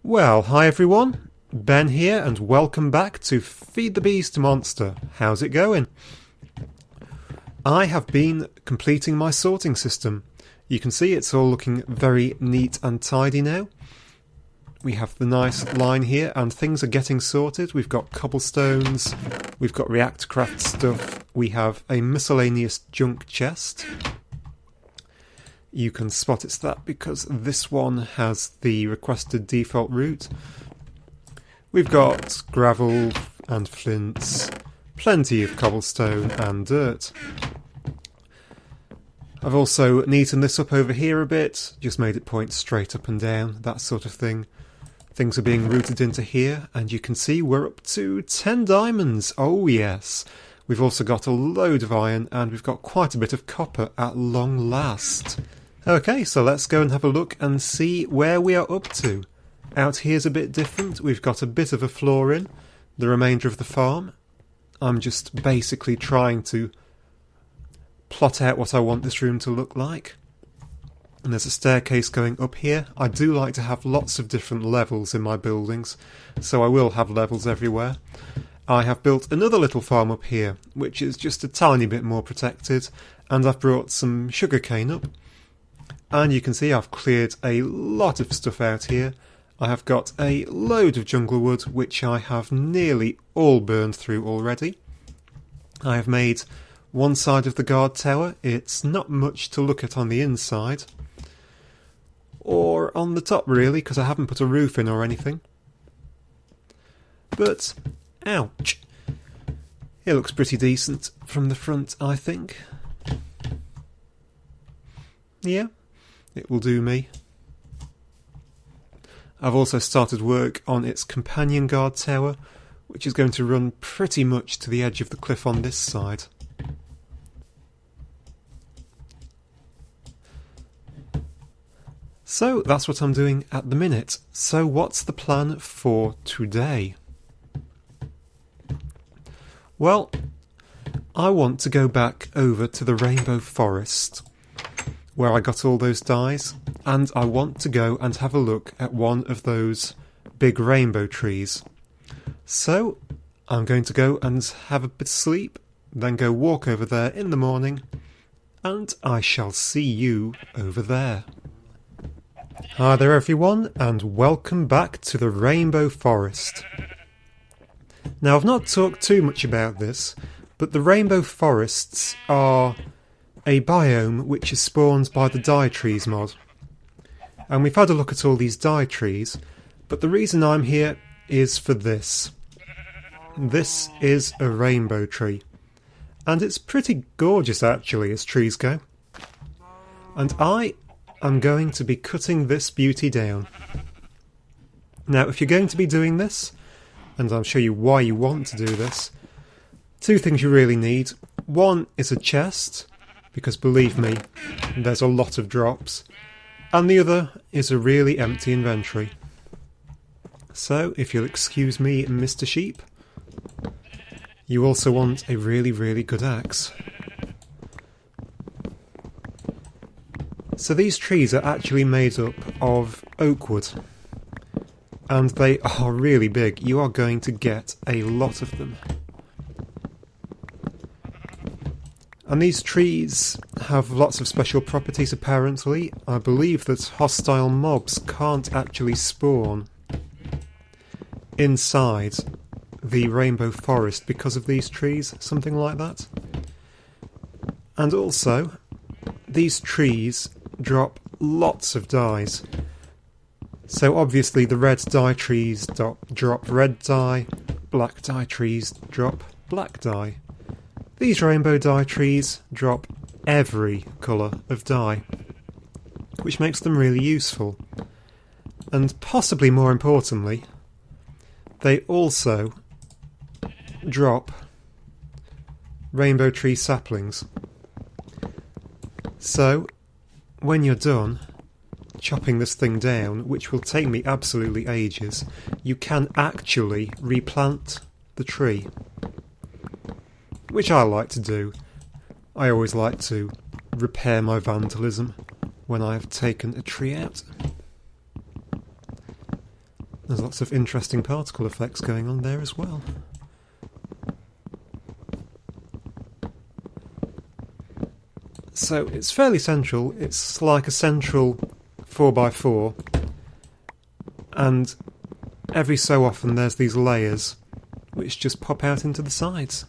Well, hi everyone, Ben here and welcome back to Feed the Beast Monster. How's it going? I have been completing my sorting system. You can see it's all looking very neat and tidy now. We have the nice line here and things are getting sorted. We've got cobblestones, we've got Reactorcraft stuff, we have a miscellaneous junk chest. You can spot it's that because this one has the requested default route. We've got gravel and flints, plenty of cobblestone and dirt. I've also neatened this up over here a bit, just made it point straight up and down, that sort of thing. Things are being routed into here, and you can see we're up to 10 diamonds. Oh yes! We've also got a load of iron, and we've got quite a bit of copper at long last. Okay, so let's go and have a look and see where we are up to. Out here's a bit different. We've got a bit of a floor in the remainder of the farm. I'm just basically trying to plot out what I want this room to look like. And there's a staircase going up here. I do like to have lots of different levels in my buildings, so I will have levels everywhere. I have built another little farm up here, which is just a tiny bit more protected, and I've brought some sugarcane up. And you can see I've cleared a lot of stuff out here. I have got a load of jungle wood, which I have nearly all burned through already. I have made one side of the guard tower. It's not much to look at on the inside. Or on the top really, because I haven't put a roof in or anything. But, ouch. It looks pretty decent from the front, I think. Yeah. It will do me. I've also started work on its companion guard tower, which is going to run pretty much to the edge of the cliff on this side. So that's what I'm doing at the minute. So what's the plan for today? Well, I want to go back over to the Rainbow Forest, where I got all those dyes, and I want to go and have a look at one of those big rainbow trees. So I'm going to go and have a bit of sleep, then go walk over there in the morning, and I shall see you over there. Hi there everyone, and welcome back to the Rainbow Forest. Now I've not talked too much about this, but the Rainbow Forests are a biome which is spawned by the dye trees mod. And we've had a look at all these dye trees, but the reason I'm here is for this. This is a rainbow tree, and it's pretty gorgeous actually as trees go. And I am going to be cutting this beauty down. Now if you're going to be doing this, and I'll show you why you want to do this, two things you really need. One is a chest, because believe me, there's a lot of drops, and the other is a really empty inventory. So, if you'll excuse me, Mr. Sheep, you also want a really, really good axe. So these trees are actually made up of oak wood, and they are really big. You are going to get a lot of them. And these trees have lots of special properties apparently. I believe that hostile mobs can't actually spawn inside the Rainbow Forest because of these trees, something like that. And also, these trees drop lots of dyes. So obviously the red dye trees drop red dye, black dye trees drop black dye. These rainbow dye trees drop every colour of dye, which makes them really useful. And possibly more importantly, they also drop rainbow tree saplings. So, when you're done chopping this thing down, which will take me absolutely ages, you can actually replant the tree. Which I like to do. I always like to repair my vandalism when I have taken a tree out. There's lots of interesting particle effects going on there as well. So it's fairly central. It's like a central 4x4, and every so often there's these layers which just pop out into the sides.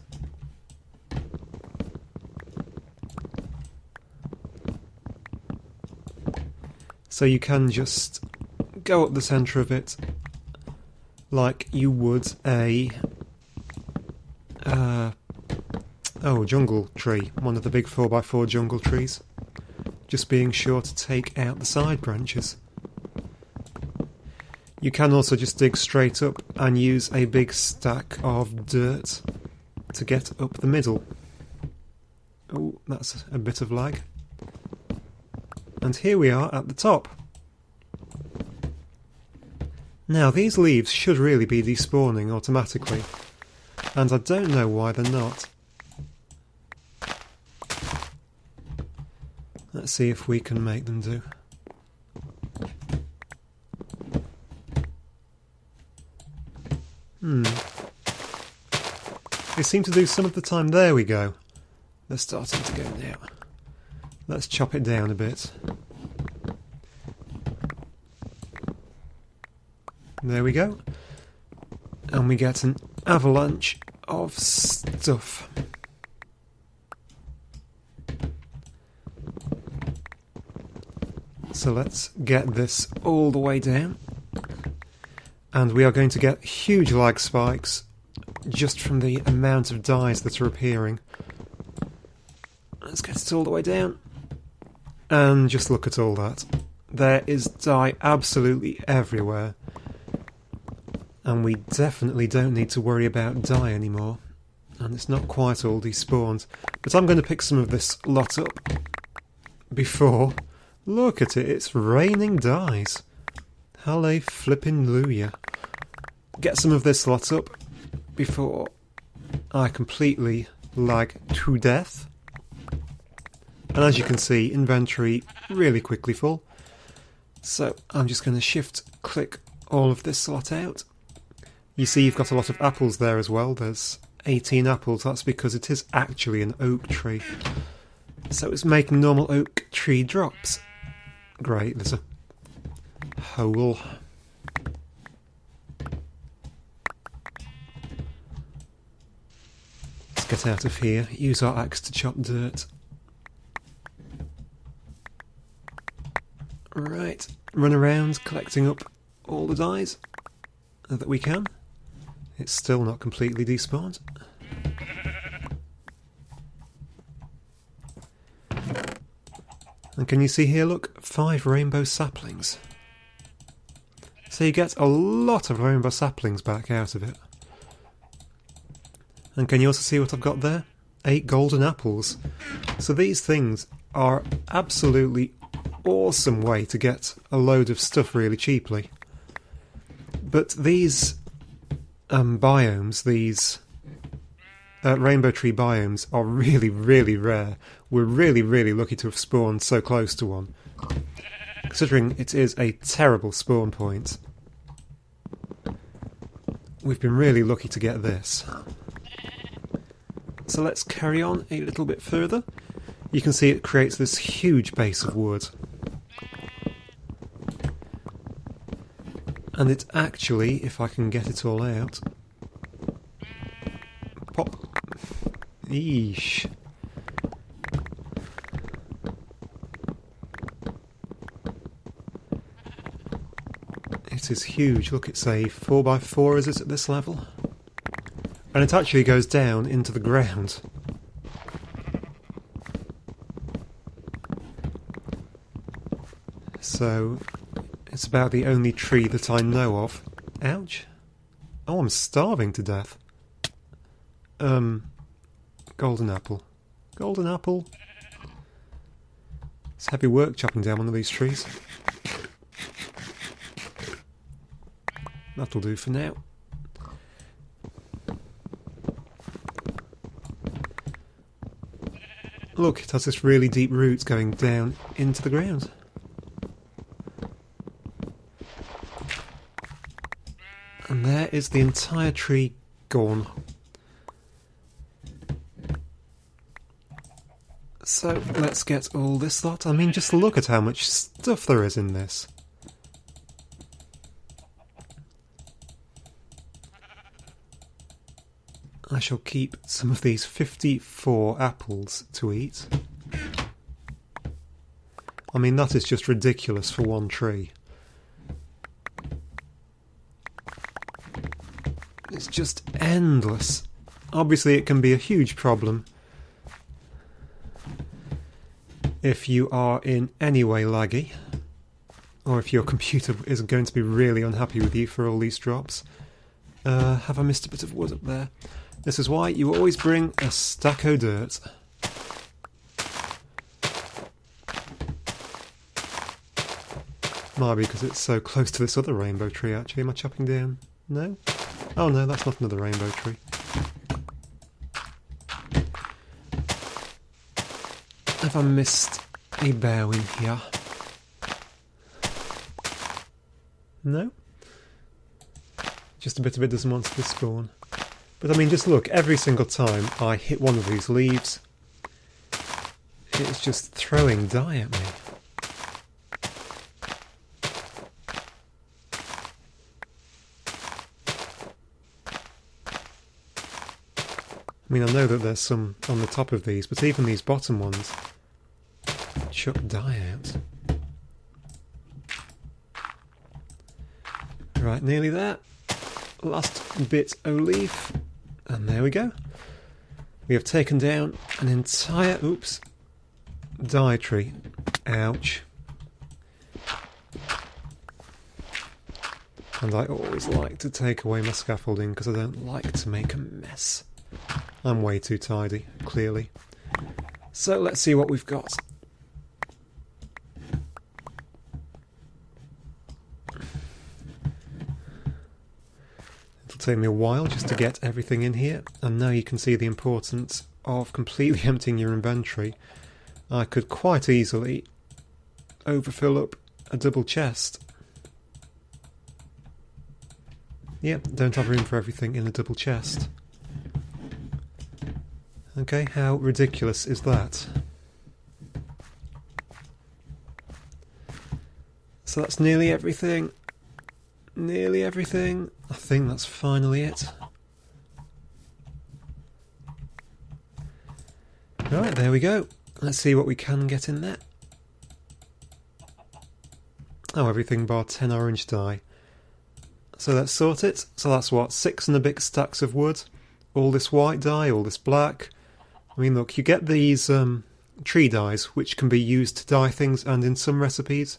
So you can just go up the centre of it like you would a jungle tree, one of the big 4x4 jungle trees, just being sure to take out the side branches. You can also just dig straight up and use a big stack of dirt to get up the middle. Oh, that's a bit of lag. And here we are at the top. Now these leaves should really be despawning automatically, and I don't know why they're not. Let's see if we can make them do. They seem to do some of the time. There we go. They're starting to go now. Let's chop it down a bit. There we go. And we get an avalanche of stuff. So let's get this all the way down. And we are going to get huge lag spikes just from the amount of dyes that are appearing. Let's get it all the way down. And just look at all that. There is dye absolutely everywhere. And we definitely don't need to worry about dye anymore. And it's not quite all despawned. But I'm going to pick some of this lot up before... Look at it, it's raining dyes. Halle flippin' Luya. Get some of this lot up before I completely lag to death. And as you can see, inventory really quickly full. So I'm just going to shift click all of this lot out. You see you've got a lot of apples there as well. There's 18 apples. That's because it is actually an oak tree. So it's making normal oak tree drops. Great, there's a hole. Let's get out of here. Use our axe to chop dirt. Right, run around collecting up all the dyes that we can. It's still not completely despawned. And can you see here, look, 5 rainbow saplings. So you get a lot of rainbow saplings back out of it. And can you also see what I've got there? 8 golden apples. So these things are absolutely awesome way to get a load of stuff really cheaply. But these biomes, these rainbow tree biomes are really, really rare. We're really, really lucky to have spawned so close to one, considering it is a terrible spawn point. We've been really lucky to get this. So let's carry on a little bit further. You can see it creates this huge base of wood. And it actually, if I can get it all out... Pop! Eesh. It is huge. Look, it's a 4x4, is it, at this level? And it actually goes down into the ground. So, it's about the only tree that I know of. Ouch. Oh, I'm starving to death. Golden apple. Golden apple. It's heavy work chopping down one of these trees. That'll do for now. Look, it has this really deep root going down into the ground. And there is the entire tree gone. So let's get all this lot. I mean, just look at how much stuff there is in this. I shall keep some of these 54 apples to eat. I mean, that is just ridiculous for one tree. It's just endless. Obviously, it can be a huge problem if you are in any way laggy, or if your computer is going to be really unhappy with you for all these drops. Have I missed a bit of wood up there? This is why you always bring a stack o' dirt. Might be because it's so close to this other rainbow tree, actually. Am I chopping down? No? Oh no, that's not another rainbow tree. Have I missed a bough in here? No? Just a bit of it doesn't want to spawn. But I mean, just look, every single time I hit one of these leaves, it's just throwing dye at me. I mean, I know that there's some on the top of these, but even these bottom ones chuck dye out. Right, nearly there. Last bit o' leaf. And there we go. We have taken down an entire, dye tree. Ouch. And I always like to take away my scaffolding because I don't like to make a mess. I'm way too tidy, clearly. So let's see what we've got. It'll take me a while just to get everything in here, and now you can see the importance of completely emptying your inventory. I could quite easily overfill up a double chest. Yep, don't have room for everything in a double chest. Okay, how ridiculous is that? So that's nearly everything. Nearly everything. I think that's finally it. Right, there we go. Let's see what we can get in there. Oh, everything bar 10 orange dye. So let's sort it. So that's what, 6 and a bit stacks of wood. All this white dye, all this black. I mean, look, you get these tree dyes, which can be used to dye things and in some recipes.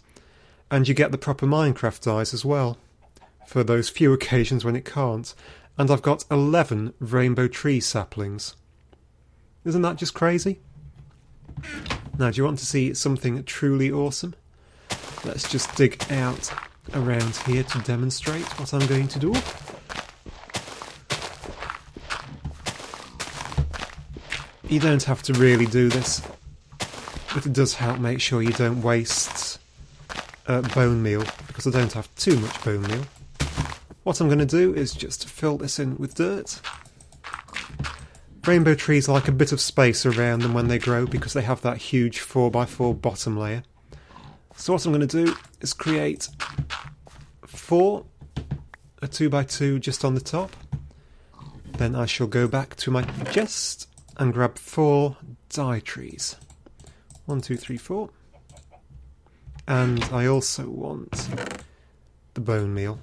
And you get the proper Minecraft dyes as well, for those few occasions when it can't. And I've got 11 rainbow tree saplings. Isn't that just crazy? Now, do you want to see something truly awesome? Let's just dig out around here to demonstrate what I'm going to do. You don't have to really do this, but it does help make sure you don't waste bone meal, because I don't have too much bone meal. What I'm going to do is just fill this in with dirt. Rainbow trees like a bit of space around them when they grow because they have that huge 4x4 bottom layer. So what I'm going to do is create 4, a 2x2 just on the top. Then I shall go back to my chest and grab 4 dye trees. 1, 2, 3, 4. And I also want the bone meal.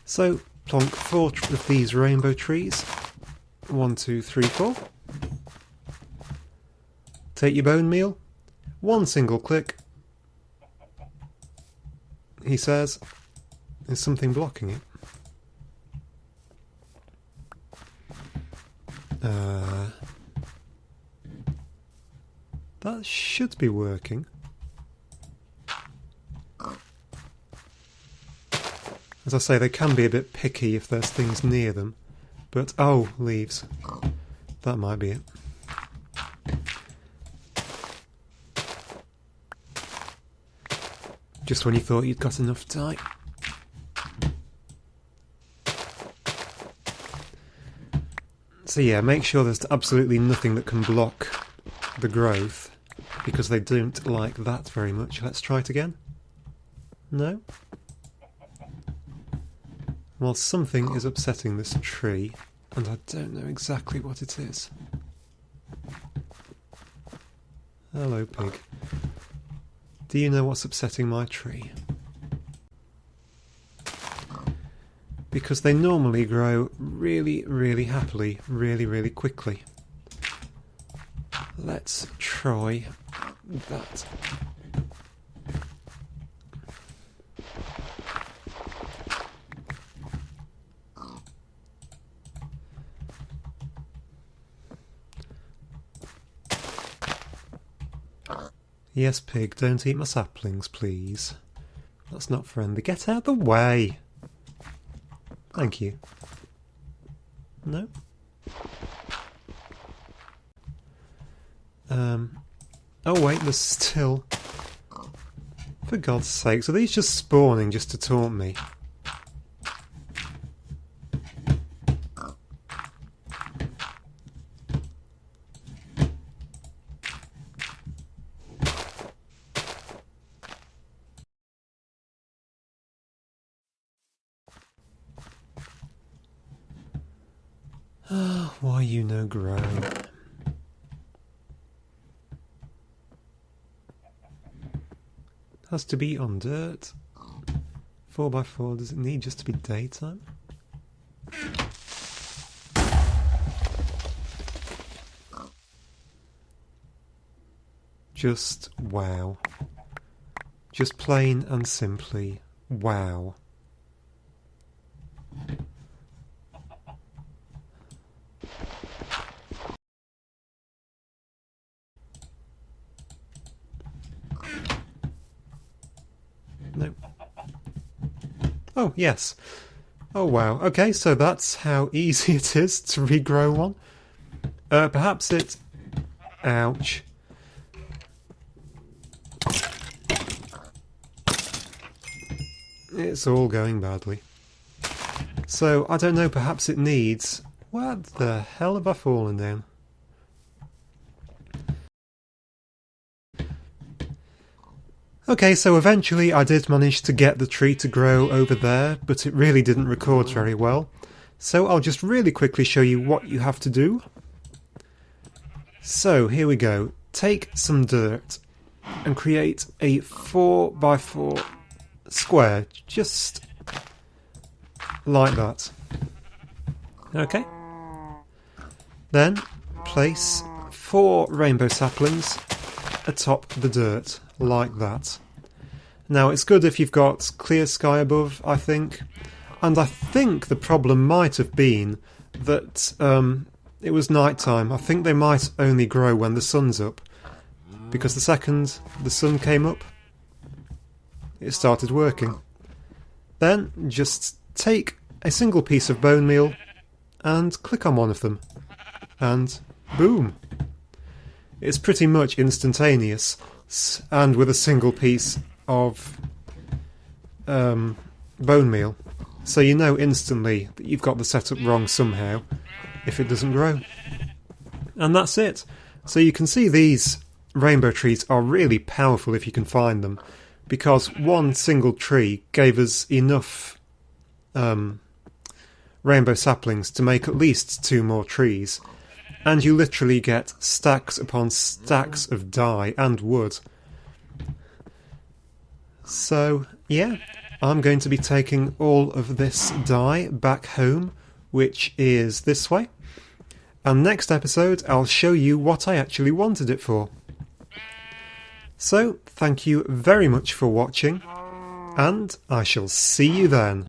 So plonk 4 of these rainbow trees. 1, 2, 3, 4. Take your bone meal. 1 single click. He says, there's something blocking it. That should be working. As I say, they can be a bit picky if there's things near them. But, oh, leaves. That might be it. Just when you thought you'd got enough dye. So yeah, make sure there's absolutely nothing that can block the growth, because they don't like that very much. Let's try it again. No? Well, something is upsetting this tree, and I don't know exactly what it is. Hello, pig. Do you know what's upsetting my tree? Because they normally grow really, really happily, really, really quickly. Let's try that. Yes, pig, don't eat my saplings, please. That's not friendly. Get out the way! Thank you. No? Oh wait, there's still... For God's sakes, are these just spawning just to taunt me? Why you no grow? Has to be on dirt. 4x4, does it need just to be daytime? Just wow. Just plain and simply wow. No. Oh, yes. Oh, wow. Okay, so that's how easy it is to regrow one. Perhaps it... Ouch. It's all going badly. So, I don't know, perhaps it needs... What the hell have I fallen down? Okay, so eventually I did manage to get the tree to grow over there, but it really didn't record very well. So I'll just really quickly show you what you have to do. So here we go. Take some dirt and create a 4x4 square, just like that. Okay. Then place 4 rainbow saplings atop the dirt, like that. Now it's good if you've got clear sky above, I think, and I think the problem might have been that it was night time. I think they might only grow when the sun's up, because the second the sun came up it started working. Then just take a single piece of bone meal and click on one of them, and boom! It's pretty much instantaneous, and with a single piece of bone meal. So you know instantly that you've got the setup wrong somehow if it doesn't grow. And that's it. So you can see these rainbow trees are really powerful if you can find them, because one single tree gave us enough rainbow saplings to make at least 2 more trees. And you literally get stacks upon stacks of dye and wood. So, yeah, I'm going to be taking all of this dye back home, which is this way. And next episode, I'll show you what I actually wanted it for. So, thank you very much for watching, and I shall see you then.